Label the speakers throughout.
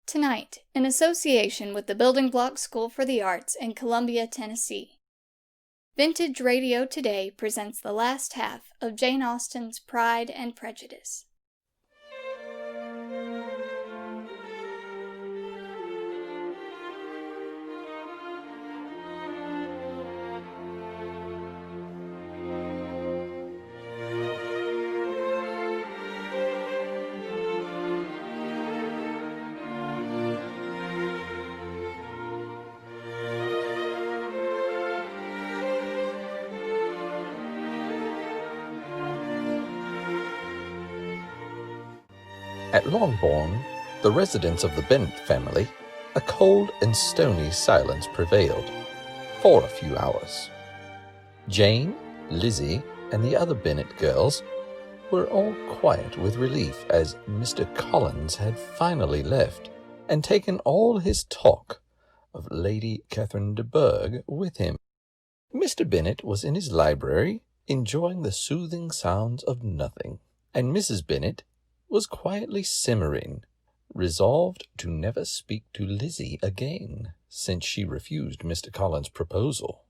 Speaker 1: Tonight, in association with the Building Block School for the Arts in Columbia, Tennessee, Vintage Radio Today presents the last half of Jane Austen's Pride and Prejudice.
Speaker 2: At Longbourn, the residence of the Bennet family, a cold and stony silence prevailed for a few hours. Jane, Lizzie, and the other Bennet girls were all quiet with relief as Mr. Collins had finally left and taken all his talk of Lady Catherine de Bourgh with him. Mr. Bennet was in his library enjoying the soothing sounds of nothing, and Mrs. Bennet was quietly simmering, resolved to never speak to Lizzie again, since she refused Mr. Collins' proposal.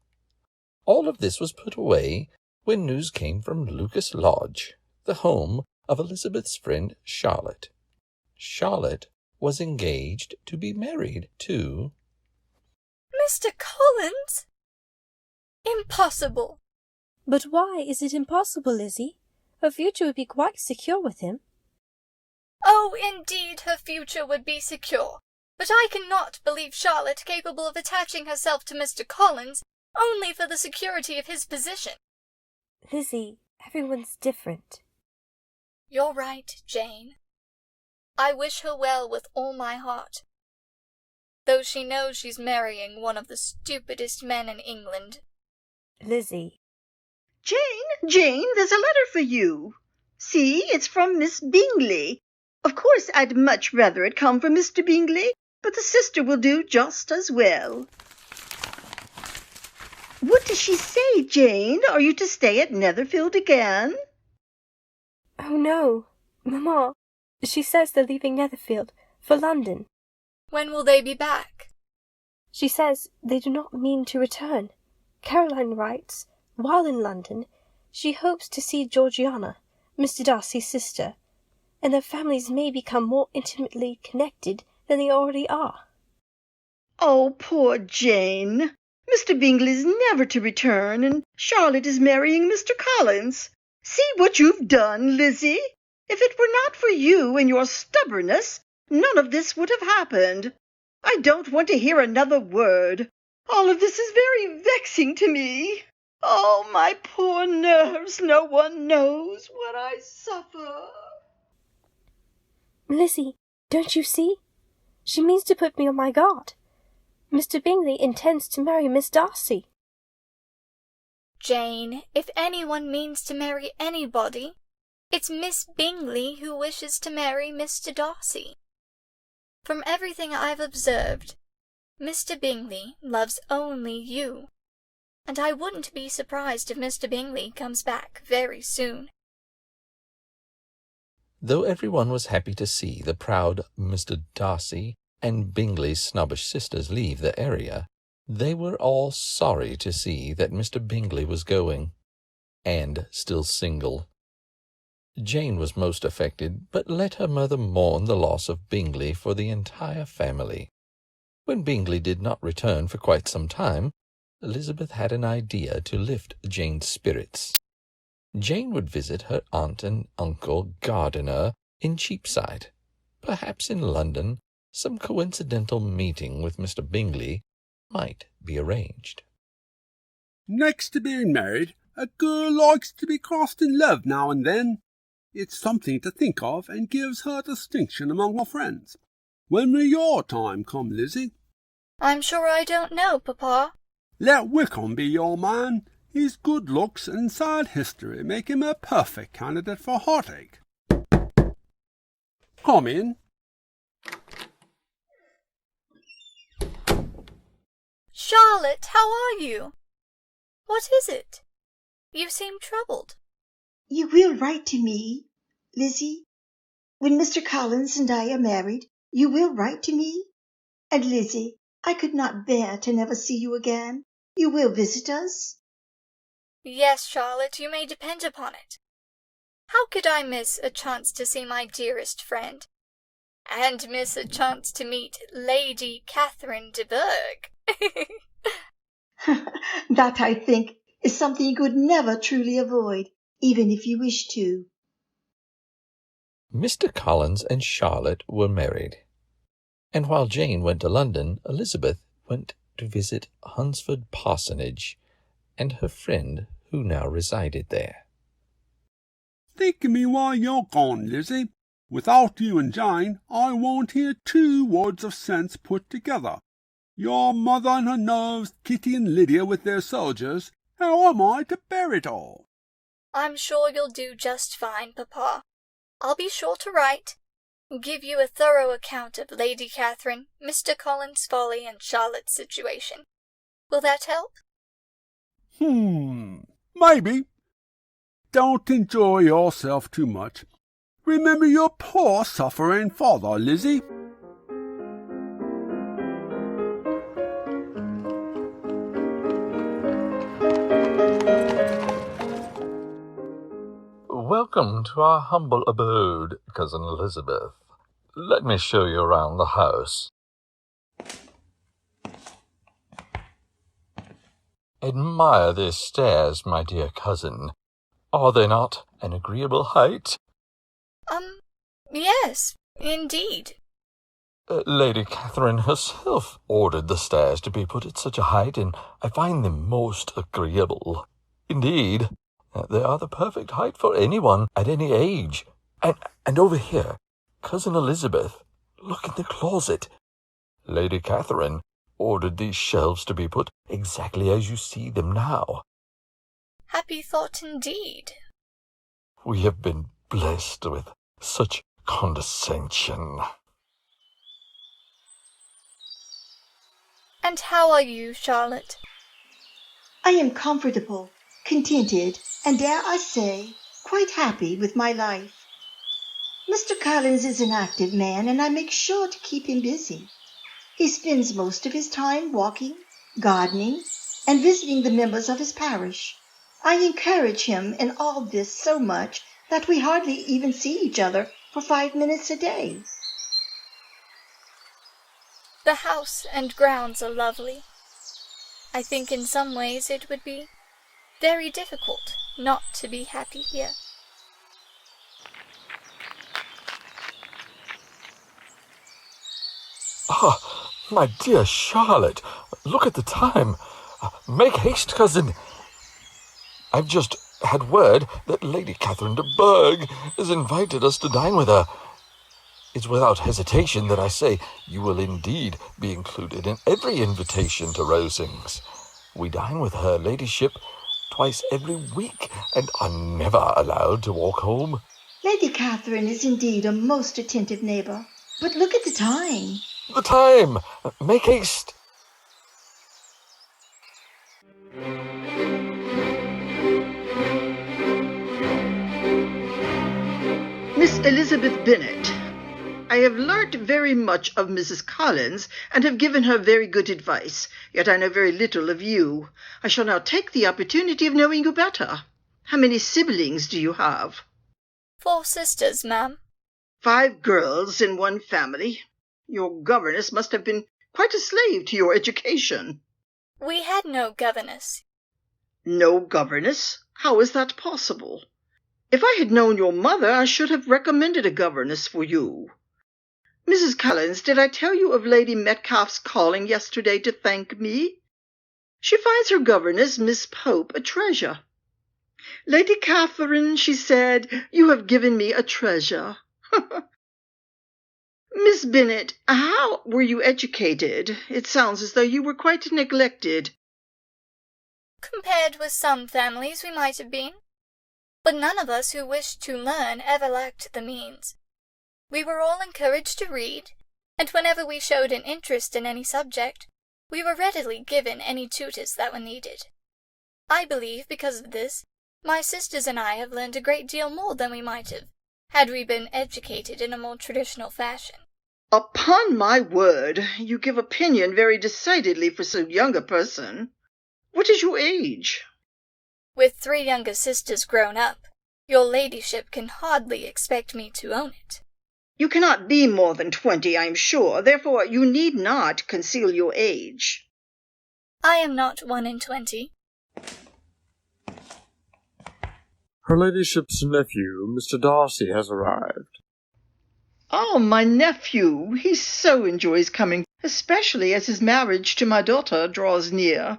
Speaker 2: All of this was put away when news came from Lucas Lodge, the home of Elizabeth's friend Charlotte. Charlotte was engaged to be married to
Speaker 3: Mr. Collins? Impossible!
Speaker 4: But why is it impossible, Lizzie? Her future would be quite secure with him.
Speaker 3: Oh, indeed, her future would be secure, but I cannot believe Charlotte capable of attaching herself to Mr. Collins only for the security of his position.
Speaker 4: Lizzie, everyone's different.
Speaker 3: You're right, Jane. I wish her well with all my heart, though she knows she's marrying one of the stupidest men in England.
Speaker 4: Lizzie.
Speaker 5: Jane, there's a letter for you. See, it's from Miss Bingley. Of course, I'd much rather it come from Mr. Bingley, but the sister will do just as well. What does she say, Jane? Are you to stay at Netherfield again?
Speaker 4: Oh, no, Mamma. She says they're leaving Netherfield for London.
Speaker 3: When will they be back?
Speaker 4: She says they do not mean to return. Caroline writes, while in London, she hopes to see Georgiana, Mr. Darcy's sister, and their families may become more intimately connected than they already are.
Speaker 5: Oh, poor Jane. Mr. Bingley's never to return, and Charlotte is marrying Mr. Collins. See what you've done, Lizzie. If it were not for you and your stubbornness, none of this would have happened. I don't want to hear another word. All of this is very vexing to me. Oh, my poor nerves, no one knows what I suffer.
Speaker 4: Lizzie, don't you see? She means to put me on my guard. Mr. Bingley intends to marry Miss Darcy.
Speaker 3: Jane, if anyone means to marry anybody, it's Miss Bingley who wishes to marry Mr. Darcy. From everything I've observed, Mr. Bingley loves only you, and I wouldn't be surprised if Mr. Bingley comes back very soon.
Speaker 2: Though everyone was happy to see the proud Mr. Darcy and Bingley's snobbish sisters leave the area, they were all sorry to see that Mr. Bingley was going, and still single. Jane was most affected, but let her mother mourn the loss of Bingley for the entire family. When Bingley did not return for quite some time, Elizabeth had an idea to lift Jane's spirits. Jane would visit her aunt and uncle Gardiner in Cheapside. Perhaps in London some coincidental meeting with Mr. Bingley might be arranged.
Speaker 6: Next to being married, a girl likes to be crossed in love now and then. It's something to think of and gives her distinction among her friends. When will your time come, Lizzie?
Speaker 3: I'm sure I don't know, Papa.
Speaker 6: Let Wickham be your man. His good looks and sad history make him a perfect candidate for heartache. Come in.
Speaker 3: Charlotte, how are you? What is it? You seem troubled.
Speaker 5: You will write to me, Lizzie, when Mr. Collins and I are married. You will write to me? And Lizzie, I could not bear to never see you again. You will visit us?
Speaker 3: Yes, Charlotte, you may depend upon it. How could I miss a chance to see my dearest friend? And miss a chance to meet Lady Catherine de Bourgh?
Speaker 5: That, I think, is something you could never truly avoid, even if you wished to.
Speaker 2: Mr. Collins and Charlotte were married, and while Jane went to London, Elizabeth went to visit Hunsford Parsonage and her friend who now resided there.
Speaker 6: Think of me while you're gone, Lizzie. Without you and Jane, I won't hear 2 words of sense put together. Your mother and her nerves, Kitty and Lydia with their soldiers. How am I to bear it all?
Speaker 3: I'm sure you'll do just fine, Papa. I'll be sure to write, give you a thorough account of Lady Catherine, Mr. Collins' folly, and Charlotte's situation. Will that help?
Speaker 6: Maybe. Don't enjoy yourself too much. Remember your poor suffering father, Lizzie.
Speaker 2: Welcome to our humble abode, Cousin Elizabeth. Let me show you around the house. Admire these stairs, my dear cousin. Are they not an agreeable height?
Speaker 3: Yes, indeed.
Speaker 2: Lady Catherine herself ordered the stairs to be put at such a height, and I find them most agreeable. Indeed, they are the perfect height for anyone at any age. And over here, Cousin Elizabeth, look in the closet. Lady Catherine ordered these shelves to be put exactly as you see them now.
Speaker 3: Happy thought indeed.
Speaker 2: We have been blessed with such condescension.
Speaker 3: And how are you, Charlotte?
Speaker 5: I am comfortable, contented, and dare I say, quite happy with my life. Mr. Collins is an active man, and I make sure to keep him busy. He spends most of his time walking, gardening, and visiting the members of his parish. I encourage him in all this so much that we hardly even see each other for 5 minutes a day.
Speaker 3: The house and grounds are lovely. I think in some ways it would be very difficult not to be happy here.
Speaker 2: Ah, my dear Charlotte, look at the time. Make haste, cousin. I've just had word that Lady Catherine de Bourgh has invited us to dine with her. It's without hesitation that I say you will indeed be included in every invitation to Rosings. We dine with her ladyship twice every week, and are never allowed to walk home.
Speaker 5: Lady Catherine is indeed a most attentive neighbor. But look at the time.
Speaker 2: The time! Make haste!
Speaker 5: Miss Elizabeth Bennet, I have learnt very much of Mrs. Collins, and have given her very good advice, yet I know very little of you. I shall now take the opportunity of knowing you better. How many siblings do you have?
Speaker 3: 4 sisters, ma'am.
Speaker 5: 5 girls in one family. Your governess must have been quite a slave to your education.
Speaker 3: We had no governess.
Speaker 5: No governess? How is that possible? If I had known your mother, I should have recommended a governess for you. Mrs. Collins, did I tell you of Lady Metcalfe's calling yesterday to thank me? She finds her governess, Miss Pope, a treasure. Lady Catherine, she said, you have given me a treasure. Miss Bennet, how were you educated? It sounds as though you were quite neglected.
Speaker 3: Compared with some families, we might have been. But none of us who wished to learn ever lacked the means. We were all encouraged to read, and whenever we showed an interest in any subject, we were readily given any tutors that were needed. I believe, because of this, my sisters and I have learned a great deal more than we might have, had we been educated in a more traditional fashion.
Speaker 5: Upon my word, you give opinion very decidedly for so young a person. What is your age?
Speaker 3: With 3 younger sisters grown up, your ladyship can hardly expect me to own it.
Speaker 5: You cannot be more than 20, I am sure. Therefore, you need not conceal your age.
Speaker 3: I am not 1 and 20.
Speaker 7: Her ladyship's nephew, Mr. Darcy, has arrived.
Speaker 5: Oh, my nephew! He so enjoys coming, especially as his marriage to my daughter draws near.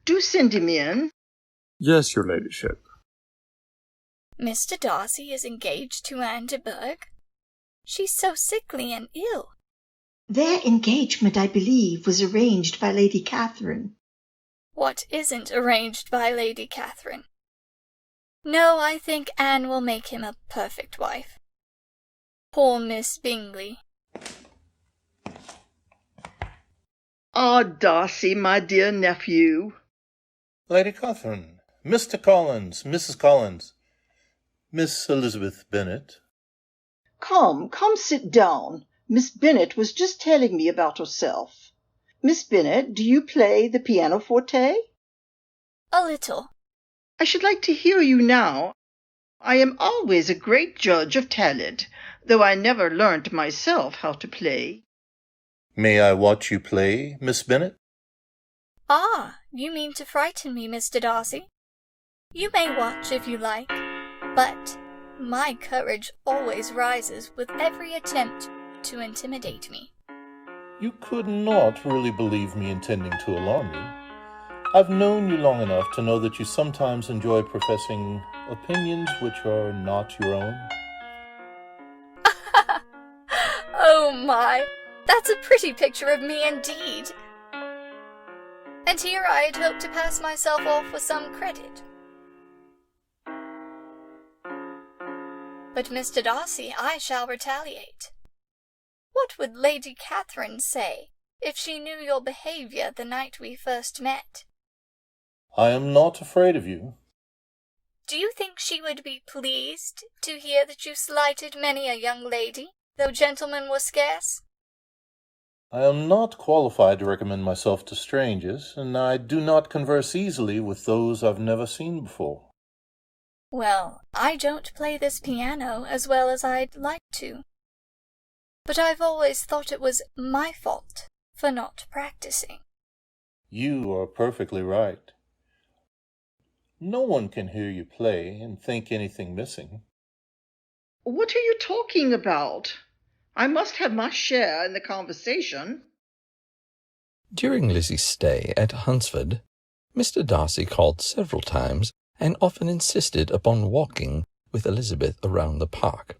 Speaker 5: Do send him in.
Speaker 7: Yes, your ladyship.
Speaker 3: Mr. Darcy is engaged to Anne de Bourgh? She's so sickly and ill.
Speaker 8: Their engagement, I believe, was arranged by Lady Catherine.
Speaker 3: What isn't arranged by Lady Catherine? No, I think Anne will make him a perfect wife. Poor Miss Bingley.
Speaker 5: Ah, Darcy, my dear nephew.
Speaker 9: Lady Catherine, Mr. Collins, Mrs. Collins, Miss Elizabeth Bennet.
Speaker 5: Come, sit down. Miss Bennet was just telling me about herself. Miss Bennet, do you play the pianoforte?
Speaker 3: A little.
Speaker 5: I should like to hear you now. I am always a great judge of talent, though I never learnt myself how to play.
Speaker 9: May I watch you play, Miss Bennet?
Speaker 3: Ah, you mean to frighten me, Mr. Darcy? You may watch if you like, but my courage always rises with every attempt to intimidate me.
Speaker 9: You could not really believe me intending to alarm you. I've known you long enough to know that you sometimes enjoy professing opinions which are not your own.
Speaker 3: Oh my, that's a pretty picture of me indeed. And here I had hoped to pass myself off with some credit. But Mr. Darcy, I shall retaliate. What would Lady Catherine say if she knew your behaviour the night we first met?
Speaker 9: I am not afraid of you.
Speaker 3: Do you think she would be pleased to hear that you slighted many a young lady, though gentlemen were scarce?
Speaker 9: I am not qualified to recommend myself to strangers, and I do not converse easily with those I've never seen before.
Speaker 3: Well, I don't play this piano as well as I'd like to. But I've always thought it was my fault for not practicing.
Speaker 9: You are perfectly right. No one can hear you play and think anything missing.
Speaker 5: What are you talking about? I must have my share in the conversation.
Speaker 2: During Lizzie's stay at Hunsford, Mr. Darcy called several times and often insisted upon walking with Elizabeth around the park.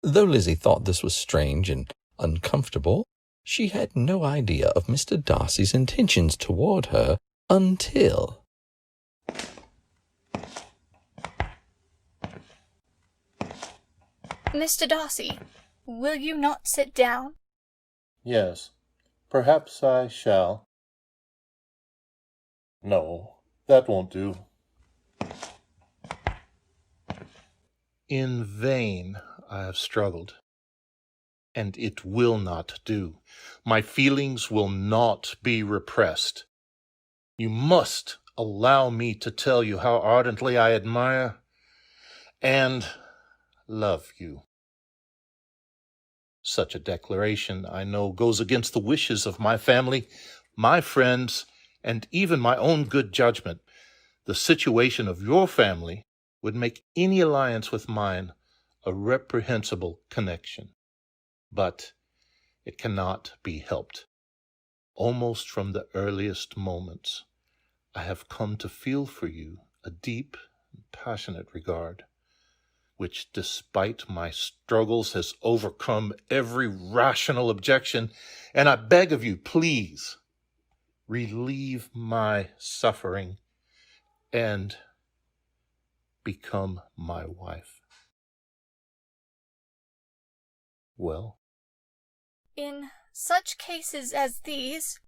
Speaker 2: Though Lizzie thought this was strange and uncomfortable, she had no idea of Mr. Darcy's intentions toward her until...
Speaker 3: Mr. Darcy, will you not sit down?
Speaker 9: Yes, perhaps I shall. No, that won't do. In vain I have struggled, and it will not do. My feelings will not be repressed. You must allow me to tell you how ardently I admire and love you. Such a declaration, I know, goes against the wishes of my family, my friends, and even my own good judgment. The situation of your family would make any alliance with mine a reprehensible connection. But it cannot be helped. Almost from the earliest moments, I have come to feel for you a deep and passionate regard, which, despite my struggles, has overcome every rational objection, and I beg of you, please, relieve my suffering and become my wife. Well?
Speaker 3: In such cases as these,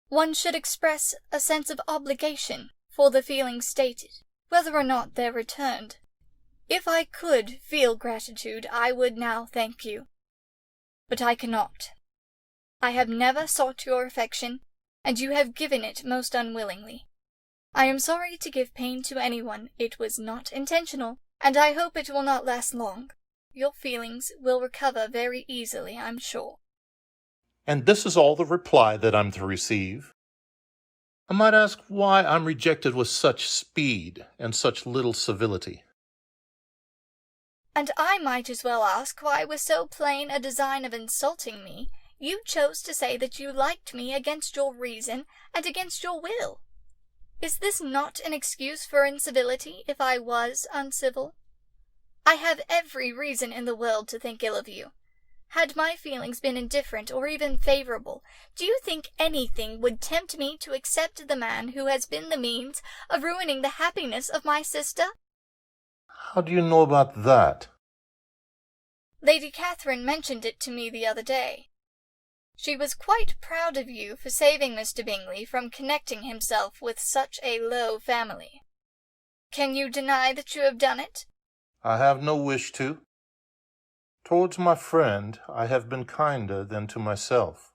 Speaker 3: one should express a sense of obligation for the feelings stated, whether or not they're returned. If I could feel gratitude, I would now thank you. But I cannot. I have never sought your affection, and you have given it most unwillingly. I am sorry to give pain to anyone. It was not intentional, and I hope it will not last long. Your feelings will recover very easily, I'm sure.
Speaker 9: And this is all the reply that I'm to receive? I might ask why I'm rejected with such speed and such little civility.
Speaker 3: And I might as well ask why, with so plain a design of insulting me, you chose to say that you liked me against your reason and against your will. Is this not an excuse for incivility if I was uncivil? I have every reason in the world to think ill of you. Had my feelings been indifferent or even favorable, do you think anything would tempt me to accept the man who has been the means of ruining the happiness of my sister?
Speaker 9: How do you know about that?
Speaker 3: Lady Catherine mentioned it to me the other day. She was quite proud of you for saving Mr. Bingley from connecting himself with such a low family. Can you deny that you have done it?
Speaker 9: I have no wish to. Towards my friend, I have been kinder than to myself.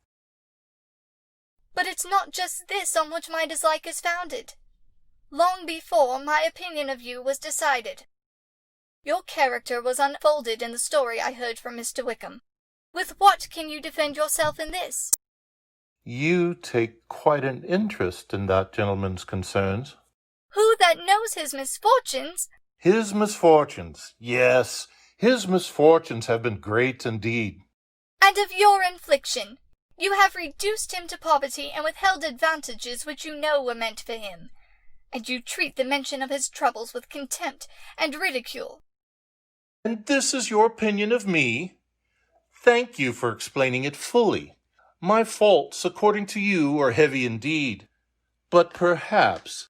Speaker 3: But it's not just this on which my dislike is founded. Long before, my opinion of you was decided. Your character was unfolded in the story I heard from Mr. Wickham. With what can you defend yourself in this?
Speaker 9: You take quite an interest in that gentleman's concerns.
Speaker 3: Who that knows his misfortunes?
Speaker 9: His misfortunes, yes. His misfortunes have been great indeed.
Speaker 3: And of your infliction. You have reduced him to poverty and withheld advantages which you know were meant for him. And you treat the mention of his troubles with contempt and ridicule.
Speaker 9: And this is your opinion of me? Thank you for explaining it fully. My faults, according to you, are heavy indeed. But perhaps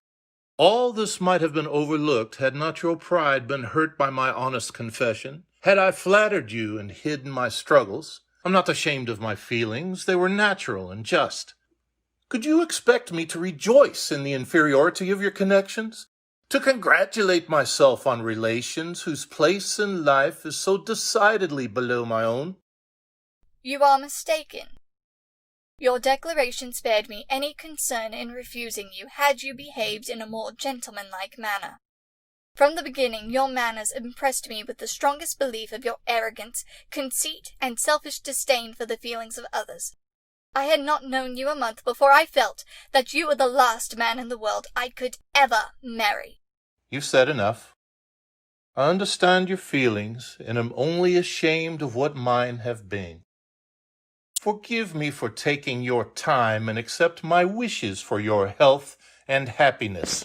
Speaker 9: all this might have been overlooked had not your pride been hurt by my honest confession. Had I flattered you and hidden my struggles, I'm not ashamed of my feelings. They were natural and just. Could you expect me to rejoice in the inferiority of your connections? To congratulate myself on relations whose place in life is so decidedly below my own?
Speaker 3: You are mistaken. Your declaration spared me any concern in refusing you had you behaved in a more gentlemanlike manner. From the beginning your manners impressed me with the strongest belief of your arrogance, conceit, and selfish disdain for the feelings of others. I had not known you a month before I felt that you were the last man in the world I could ever marry.
Speaker 9: You've said enough. I understand your feelings, and am only ashamed of what mine have been. Forgive me for taking your time and accept my wishes for your health and happiness.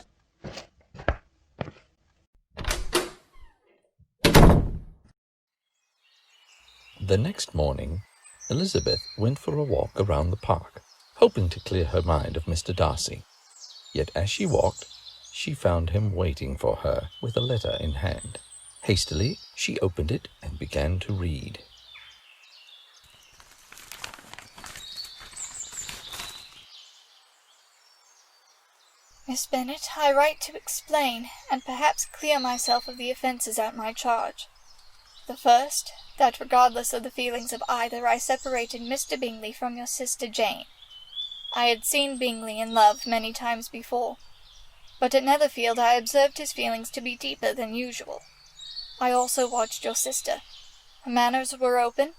Speaker 2: The next morning, Elizabeth went for a walk around the park, hoping to clear her mind of Mr. Darcy. Yet as she walked, she found him waiting for her with a letter in hand. Hastily, she opened it and began to read.
Speaker 3: Miss Bennet, I write to explain, and perhaps clear myself of the offences at my charge. The first, that regardless of the feelings of either, I separated Mr. Bingley from your sister Jane. I had seen Bingley in love many times before, but at Netherfield I observed his feelings to be deeper than usual. I also watched your sister. Her manners were open,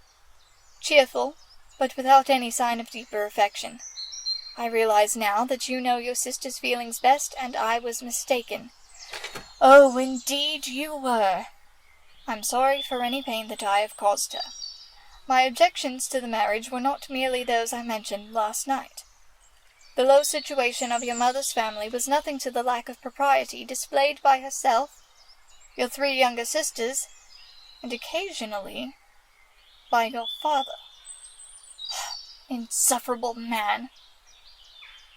Speaker 3: cheerful, but without any sign of deeper affection. I realize now that you know your sister's feelings best, and I was mistaken. Oh, indeed you were. I'm sorry for any pain that I have caused her. My objections to the marriage were not merely those I mentioned last night. The low situation of your mother's family was nothing to the lack of propriety displayed by herself, your 3 younger sisters, and occasionally by your father. Insufferable man!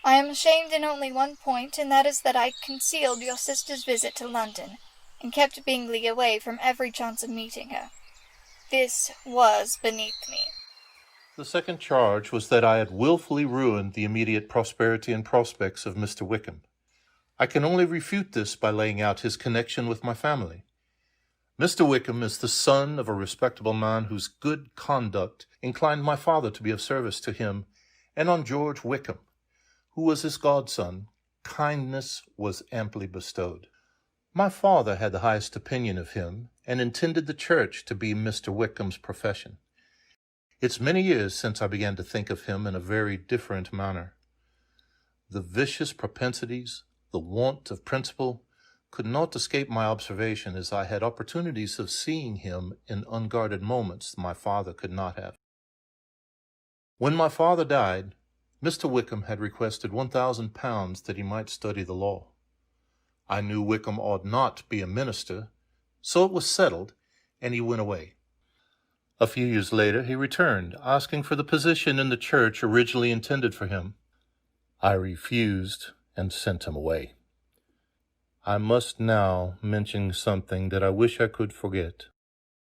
Speaker 3: I am ashamed in only one point, and that is that I concealed your sister's visit to London, and kept Bingley away from every chance of meeting her. This was beneath me.
Speaker 9: The second charge was that I had wilfully ruined the immediate prosperity and prospects of Mr. Wickham. I can only refute this by laying out his connection with my family. Mr. Wickham is the son of a respectable man whose good conduct inclined my father to be of service to him, and on George Wickham, who was his godson, kindness was amply bestowed. My father had the highest opinion of him, and intended the church to be Mr. Wickham's profession. It's many years since I began to think of him in a very different manner. The vicious propensities, the want of principle, could not escape my observation, as I had opportunities of seeing him in unguarded moments my father could not have. When my father died, Mr. Wickham had requested £1,000 that he might study the law. I knew Wickham ought not be a minister, so it was settled, and he went away. A few years later he returned, asking for the position in the church originally intended for him. I refused and sent him away. I must now mention something that I wish I could forget.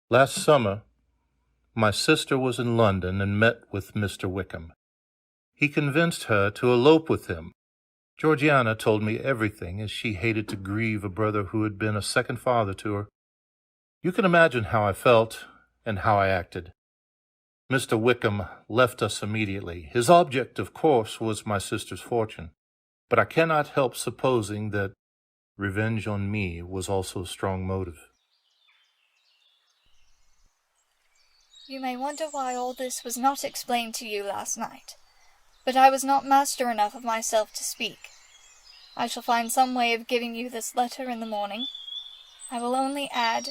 Speaker 9: Last summer, my sister was in London and met with Mr. Wickham. He convinced her to elope with him. Georgiana told me everything, as she hated to grieve a brother who had been a second father to her. You can imagine how I felt and how I acted. Mr. Wickham left us immediately. His object, of course, was my sister's fortune, but I cannot help supposing that revenge on me was also a strong motive.
Speaker 3: You may wonder why all this was not explained to you last night, but I was not master enough of myself to speak. I shall find some way of giving you this letter in the morning. I will only add,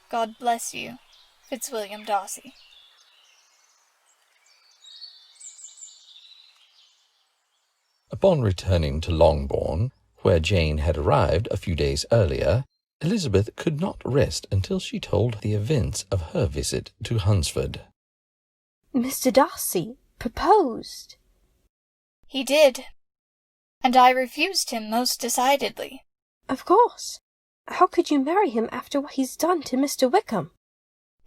Speaker 3: God bless you, Fitzwilliam Darcy.
Speaker 2: Upon returning to Longbourn, where Jane had arrived a few days earlier, Elizabeth could not rest until she told the events of her visit to Hunsford.
Speaker 4: Mr. Darcy proposed.
Speaker 3: He did, and I refused him most decidedly.
Speaker 4: Of course. How could you marry him after what he's done to Mr. Wickham?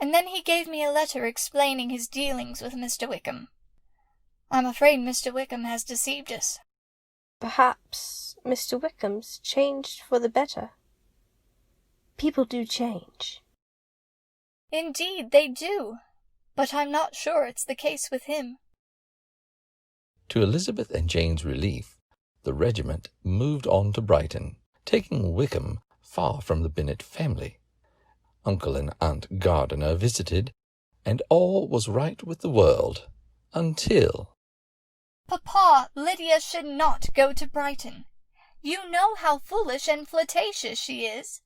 Speaker 3: And then he gave me a letter explaining his dealings with Mr. Wickham. I'm afraid Mr. Wickham has deceived us.
Speaker 4: Perhaps Mr. Wickham's changed for the better. People do change.
Speaker 3: Indeed, they do, but I'm not sure it's the case with him.
Speaker 2: To Elizabeth and Jane's relief, the regiment moved on to Brighton, taking Wickham far from the Bennet family. Uncle and Aunt Gardiner visited, and all was right with the world, until...
Speaker 3: Papa, Lydia should not go to Brighton. You know how foolish and flirtatious she is.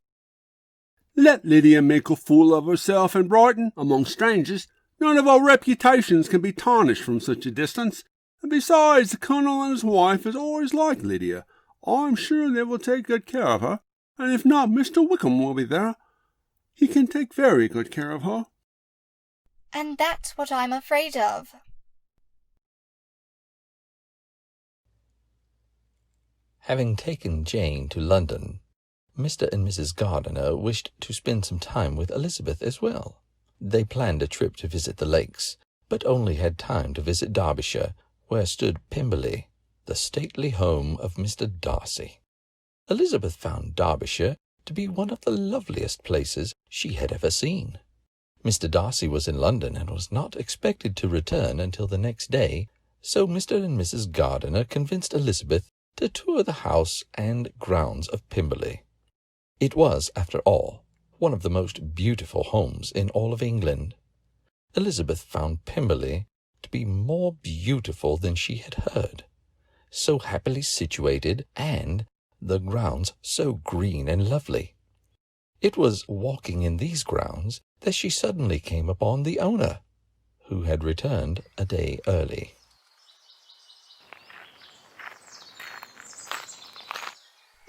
Speaker 6: Let Lydia make a fool of herself in Brighton, among strangers. None of our reputations can be tarnished from such a distance. And besides, the Colonel and his wife has always liked Lydia. I'm sure they will take good care of her, and if not, Mr. Wickham will be there. He can take very good care of her.
Speaker 3: And that's what I'm afraid of.
Speaker 2: Having taken Jane to London, Mr. and Mrs. Gardiner wished to spend some time with Elizabeth as well. They planned a trip to visit the lakes, but only had time to visit Derbyshire, where stood Pemberley, the stately home of Mr. Darcy. Elizabeth found Derbyshire to be one of the loveliest places she had ever seen. Mr. Darcy was in London and was not expected to return until the next day, so Mr. and Mrs. Gardiner convinced Elizabeth to tour the house and grounds of Pemberley. It was, after all, one of the most beautiful homes in all of England. Elizabeth found Pemberley to be more beautiful than she had heard, so happily situated, and the grounds so green and lovely. It was walking in these grounds that she suddenly came upon the owner, who had returned a day early.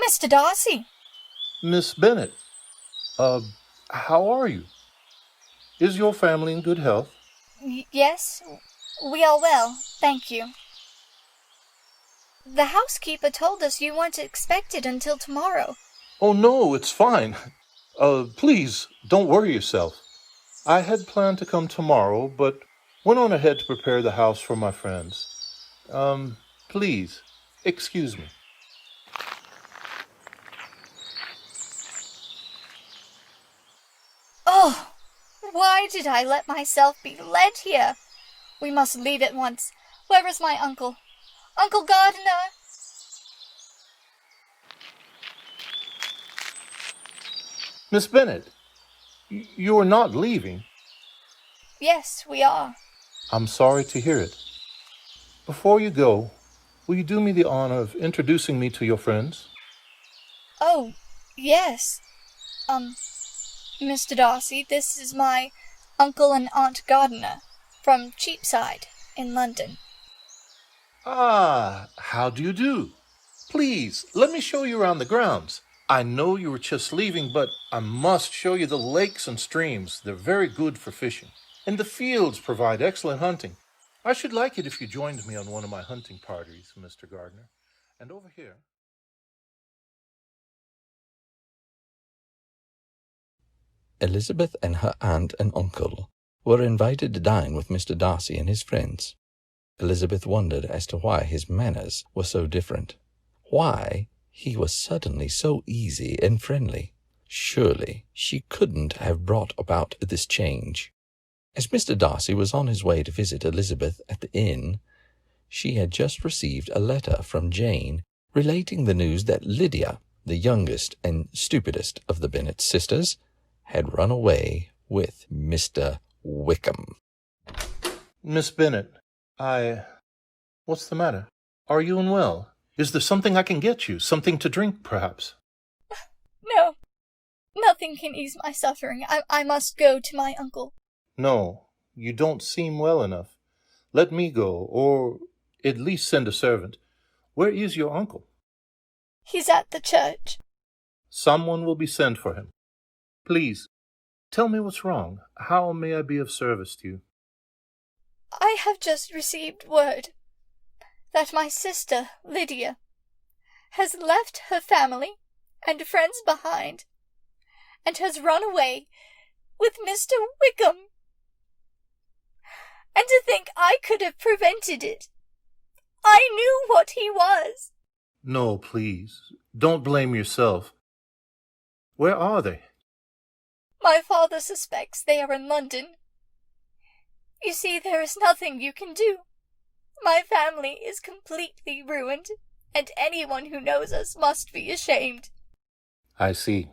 Speaker 3: Mr. Darcy!
Speaker 9: Miss Bennet, how are you? Is your family in good health?
Speaker 3: Yes, we are well, thank you. The housekeeper told us you weren't expected until tomorrow.
Speaker 9: Oh, no, it's fine. Please, don't worry yourself. I had planned to come tomorrow, but went on ahead to prepare the house for my friends. Please, excuse me.
Speaker 3: Why did I let myself be led here? We must leave at once. Where is my uncle? Uncle Gardiner!
Speaker 9: Miss Bennet, you are not leaving.
Speaker 3: Yes, we are.
Speaker 9: I'm sorry to hear it. Before you go, will you do me the honor of introducing me to your friends?
Speaker 3: Oh, yes. Mr. Darcy, this is my uncle and aunt Gardiner, from Cheapside, in London.
Speaker 9: Ah, how do you do? Please, let me show you around the grounds. I know you were just leaving, but I must show you the lakes and streams. They're very good for fishing. And the fields provide excellent hunting. I should like it if you joined me on one of my hunting parties, Mr. Gardiner. And over here...
Speaker 2: Elizabeth and her aunt and uncle were invited to dine with Mr. Darcy and his friends. Elizabeth wondered as to why his manners were so different, why he was suddenly so easy and friendly. Surely she couldn't have brought about this change. As Mr. Darcy was on his way to visit Elizabeth at the inn, she had just received a letter from Jane relating the news that Lydia, the youngest and stupidest of the Bennet sisters, had run away with Mr. Wickham.
Speaker 9: Miss Bennet, what's the matter? Are you unwell? Is there something I can get you? Something to drink, perhaps?
Speaker 3: No, nothing can ease my suffering. I must go to my uncle.
Speaker 9: No, you don't seem well enough. Let me go, or at least send a servant. Where is your uncle?
Speaker 3: He's at the church.
Speaker 9: Someone will be sent for him. Please, tell me what's wrong. How may I be of service to you?
Speaker 3: I have just received word that my sister, Lydia, has left her family and friends behind, and has run away with Mr. Wickham. And to think I could have prevented it. I knew what he was.
Speaker 9: No, please, don't blame yourself. Where are they?
Speaker 3: My father suspects they are in London. You see, there is nothing you can do. My family is completely ruined, and anyone who knows us must be ashamed.
Speaker 9: I see.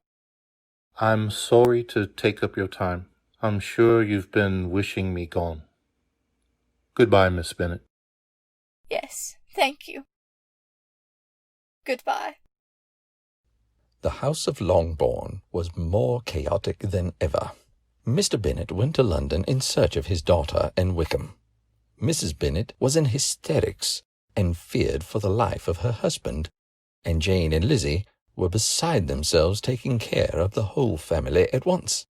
Speaker 9: I'm sorry to take up your time. I'm sure you've been wishing me gone. Goodbye, Miss Bennet.
Speaker 3: Yes, thank you. Goodbye.
Speaker 2: The house of Longbourn was more chaotic than ever. Mr. Bennet went to London in search of his daughter and Wickham. Mrs. Bennet was in hysterics and feared for the life of her husband, and Jane and Lizzie were beside themselves taking care of the whole family at once.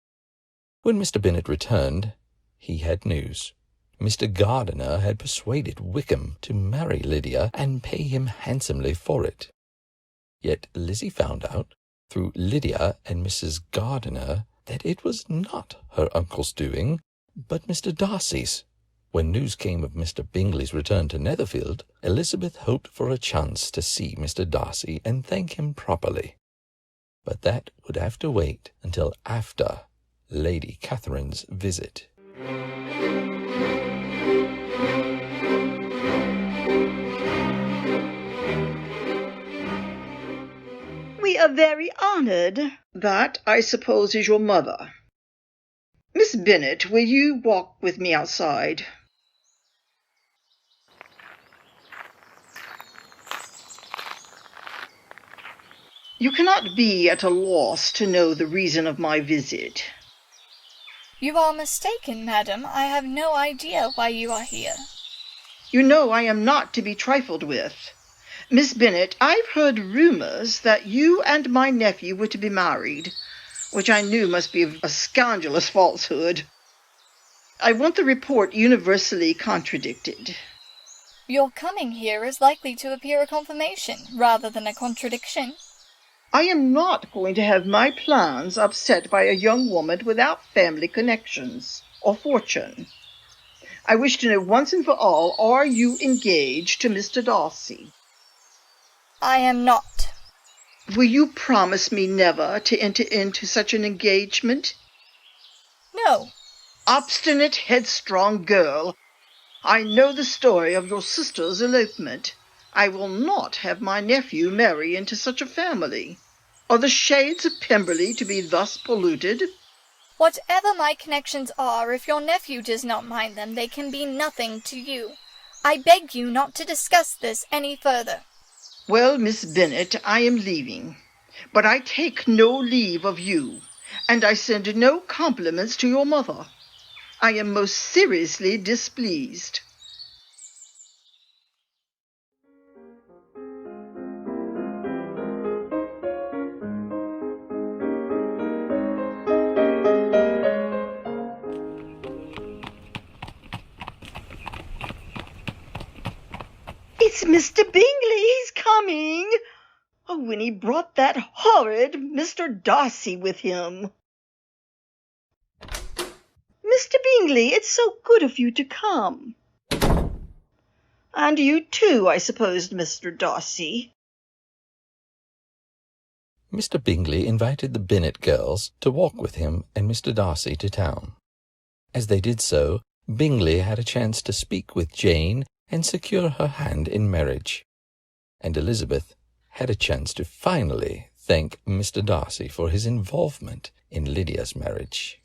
Speaker 2: When Mr. Bennet returned, he had news. Mr. Gardiner had persuaded Wickham to marry Lydia and pay him handsomely for it. Yet Lizzie found out, through Lydia and Mrs. Gardiner, that it was not her uncle's doing, but Mr. Darcy's. When news came of Mr. Bingley's return to Netherfield, Elizabeth hoped for a chance to see Mr. Darcy and thank him properly. But that would have to wait until after Lady Catherine's visit.
Speaker 5: We are very honored. That, I suppose, is your mother. Miss Bennet, will you walk with me outside? You cannot be at a loss to know the reason of my visit.
Speaker 3: You are mistaken, madam. I have no idea why you are here.
Speaker 5: You know I am not to be trifled with. Miss Bennet, I've heard rumors that you and my nephew were to be married, which I knew must be a scandalous falsehood. I want the report universally contradicted.
Speaker 3: Your coming here is likely to appear a confirmation rather than a contradiction.
Speaker 5: I am not going to have my plans upset by a young woman without family connections or fortune. I wish to know once and for all, are you engaged to Mr. Darcy?
Speaker 3: I am not.
Speaker 5: Will you promise me never to enter into such an engagement?
Speaker 3: No,
Speaker 5: obstinate, headstrong girl. I know the story of your sister's elopement. I will not have my nephew marry into such a family. Are the shades of Pemberley to be thus polluted?
Speaker 3: Whatever my connections are, if your nephew does not mind them, they can be nothing to you. I beg you not to discuss this any further.
Speaker 5: Well, Miss Bennet, I am leaving. But I take no leave of you, and I send no compliments to your mother. I am most seriously displeased. It's Mr. Bingley, he's coming. Oh, when he brought that horrid Mr. Darcy with him. Mr. Bingley, it's so good of you to come. And you too, I suppose, Mr. Darcy.
Speaker 2: Mr. Bingley invited the Bennet girls to walk with him and Mr. Darcy to town. As they did so, Bingley had a chance to speak with Jane and secure her hand in marriage, and Elizabeth had a chance to finally thank Mr. Darcy for his involvement in Lydia's marriage.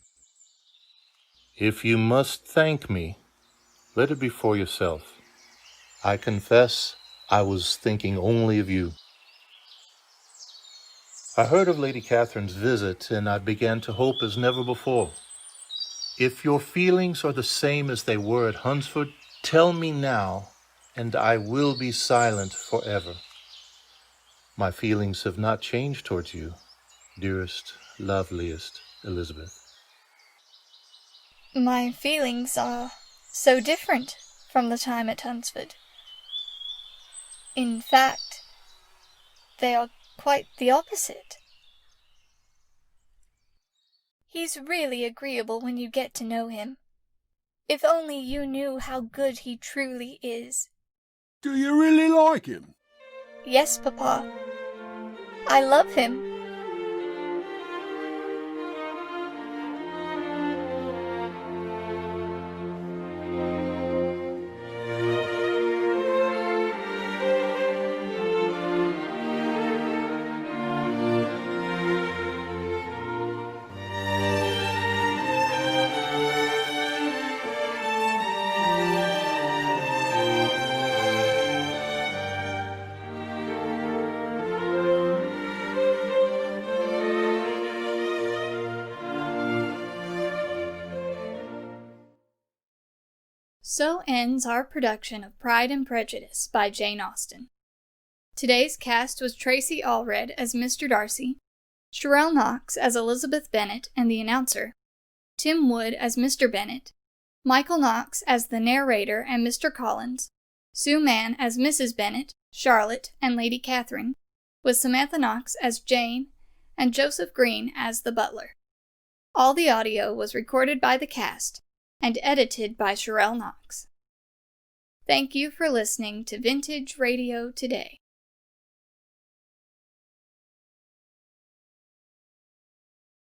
Speaker 9: If you must thank me, let it be for yourself. I confess I was thinking only of you. I heard of Lady Catherine's visit, and I began to hope as never before. If your feelings are the same as they were at Hunsford, tell me now, and I will be silent forever. My feelings have not changed towards you, dearest, loveliest Elizabeth.
Speaker 3: My feelings are so different from the time at Hunsford. In fact, they are quite the opposite. He's really agreeable when you get to know him. If only you knew how good he truly is.
Speaker 6: Do you really like him?
Speaker 3: Yes, Papa. I love him.
Speaker 1: So ends our production of Pride and Prejudice by Jane Austen. Today's cast was Tracy Allred as Mr. Darcy, Sherelle Knox as Elizabeth Bennet and the announcer, Tim Wood as Mr. Bennet, Michael Knox as the narrator and Mr. Collins, Sue Mann as Mrs. Bennet, Charlotte, and Lady Catherine, with Samantha Knox as Jane, and Joseph Green as the butler. All the audio was recorded by the cast and edited by Sherelle Knox. Thank you for listening to Vintage Radio Today.